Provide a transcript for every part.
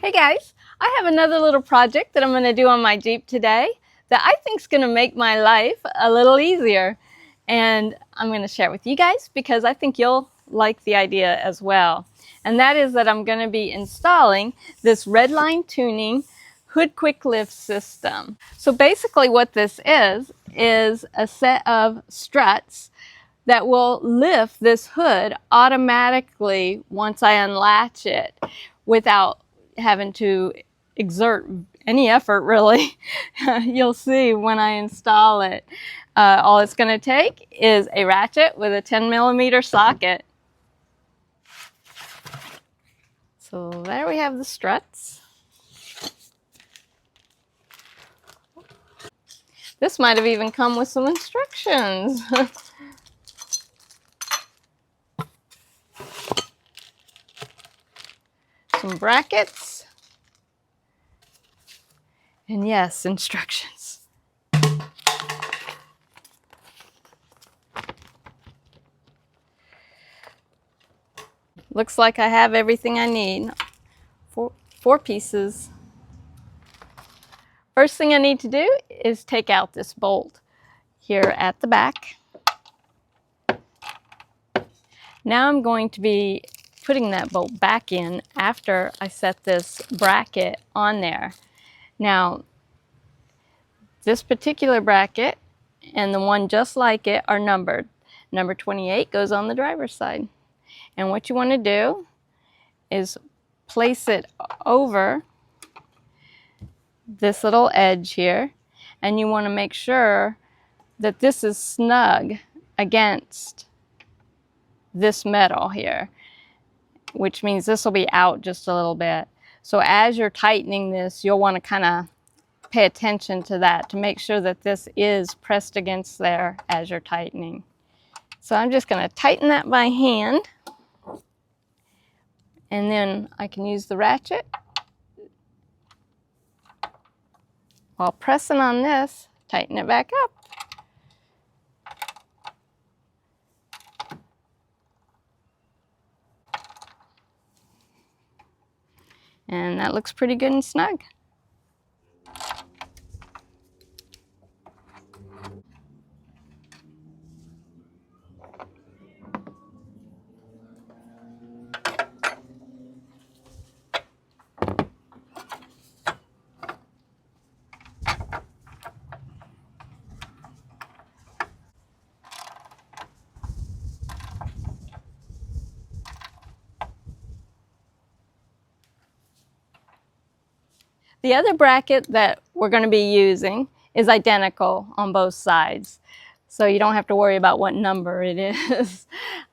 Hey guys, I have another little project that I'm going to do on my Jeep today that I think is going to make my life a little easier. And I'm going to share it with you guys because I think you'll like the idea as well. And that is that I'm going to be installing this RedLine tuning hood QuickLift system. So basically what this is a set of struts that will lift this hood automatically once I unlatch it without having to exert any effort, really. You'll see when I install it. All it's going to take is a ratchet with a 10mm socket. So there we have the struts. This might have even come with some instructions. Some brackets. And yes, instructions. Looks like I have everything I need. Four pieces. First thing I need to do is take out this bolt here at the back. Now I'm going to be putting that bolt back in after I set this bracket on there. Now, this particular bracket and the one just like it are numbered. Number 28 goes on the driver's side. And what you want to do is place it over this little edge here, and you want to make sure that this is snug against this metal here, which means this will be out just a little bit. So as you're tightening this, you'll want to kind of pay attention to that to make sure that this is pressed against there as you're tightening. So I'm just going to tighten that by hand, and then I can use the ratchet while pressing on this, tighten it back up. And that looks pretty good and snug. The other bracket that we're going to be using is identical on both sides, so you don't have to worry about what number it is.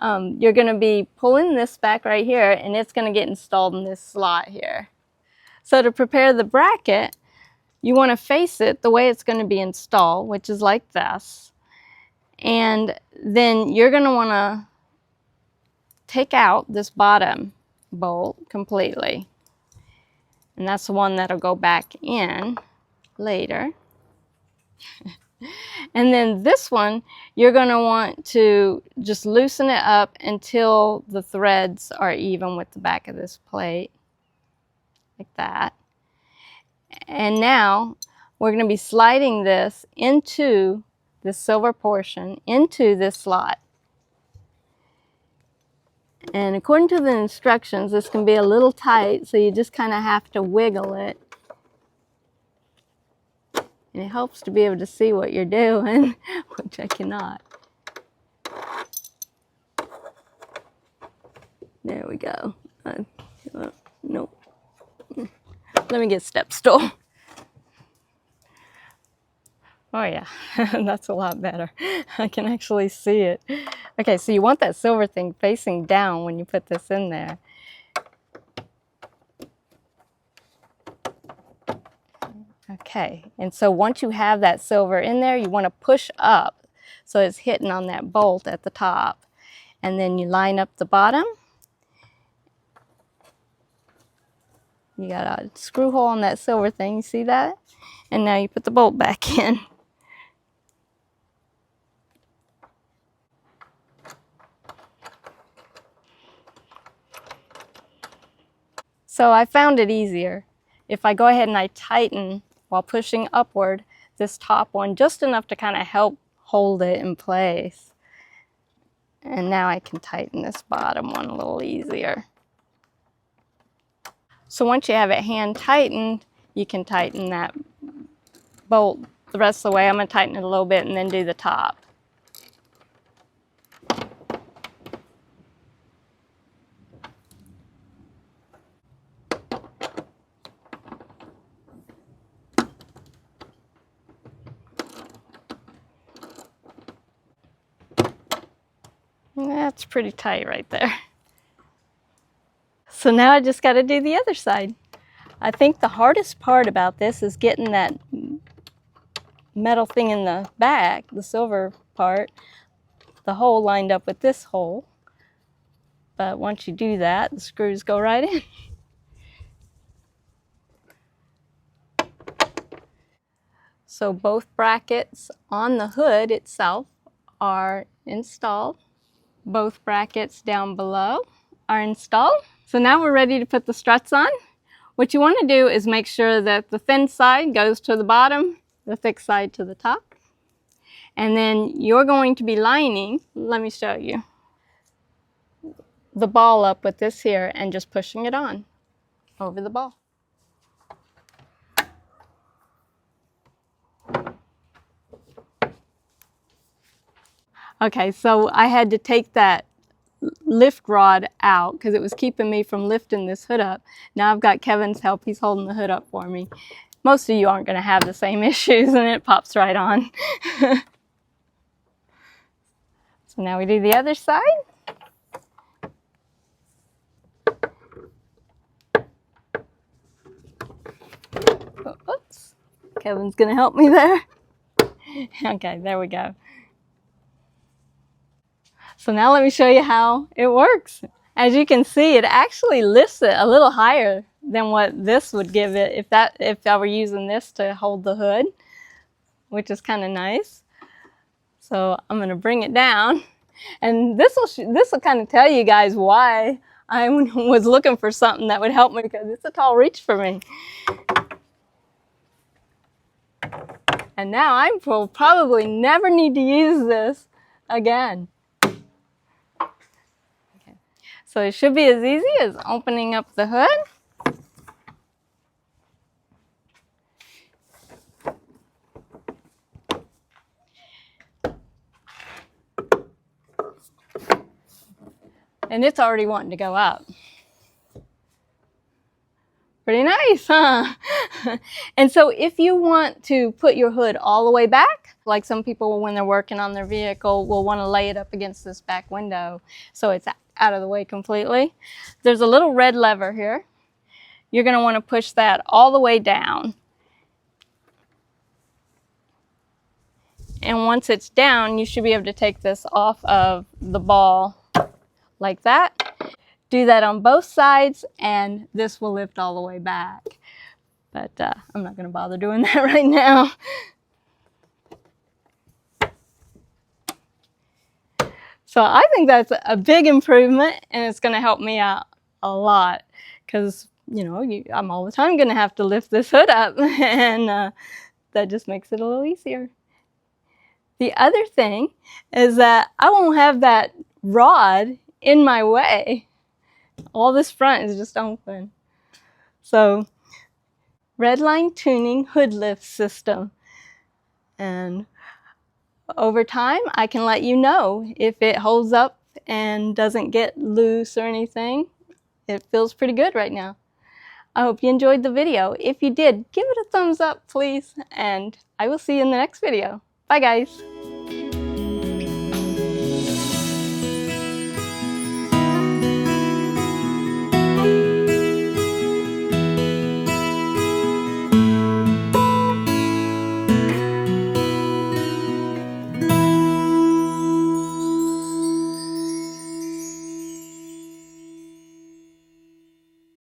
You're going to be pulling this back right here, and it's going to get installed in this slot here. So to prepare the bracket, you want to face it the way it's going to be installed, which is like this. And then you're going to want to take out this bottom bolt completely. And that's the one that'll go back in later. And then this one, you're going to want to just loosen it up until the threads are even with the back of this plate, like that. And now we're going to be sliding this into the silver portion, into this slot. And according to the instructions, this can be a little tight, so you just kind of have to wiggle it. And it helps to be able to see what you're doing, which I cannot. There we go. Nope. Let me get a step stool. Oh yeah, that's a lot better. I can actually see it. Okay, so you want that silver thing facing down when you put this in there. Okay, and so once you have that silver in there, you want to push up so it's hitting on that bolt at the top. And then you line up the bottom. You got a screw hole on that silver thing, you see that? And now you put the bolt back in. So I found it easier if I go ahead and I tighten while pushing upward this top one just enough to kind of help hold it in place. And now I can tighten this bottom one a little easier. So once you have it hand tightened, you can tighten that bolt the rest of the way. I'm going to tighten it a little bit and then do the top. That's pretty tight right there. So now I just got to do the other side. I think the hardest part about this is getting that metal thing in the back, the silver part, the hole lined up with this hole. But once you do that, the screws go right in. So both brackets on the hood itself are installed. Both brackets down below are installed. So now we're ready to put the struts on. What you want to do is make sure that the thin side goes to the bottom, the thick side to the top. And then you're going to be lining, let me show you, the ball up with this here and just pushing it on over the ball. Okay, so I had to take that lift rod out because it was keeping me from lifting this hood up. Now I've got Kevin's help. He's holding the hood up for me. Most of you aren't going to have the same issues and it pops right on. So now we do the other side. Oh, oops. Kevin's going to help me there. Okay, there we go. So now let me show you how it works. As you can see, it actually lifts it a little higher than what this would give it if I were using this to hold the hood, which is kind of nice. So I'm going to bring it down, and this will kind of tell you guys why I was looking for something that would help me, because it's a tall reach for me. And now I will probably never need to use this again. So it should be as easy as opening up the hood. And it's already wanting to go up. Pretty nice, huh? And so if you want to put your hood all the way back, like some people when they're working on their vehicle will want to lay it up against this back window so it's out of the way completely, there's a little red lever here. You're going to want to push that all the way down. And once it's down, you should be able to take this off of the ball like that. Do that on both sides, and this will lift all the way back. But I'm not going to bother doing that right now. So I think that's a big improvement, and it's going to help me out a lot because, you know, I'm all the time going to have to lift this hood up, and that just makes it a little easier. The other thing is that I won't have that rod in my way. All this front is just open. So, RedLine tuning hood lift system. And over time, I can let you know if it holds up and doesn't get loose or anything. It feels pretty good right now. I hope you enjoyed the video. If you did, give it a thumbs up, please. And I will see you in the next video. Bye, guys.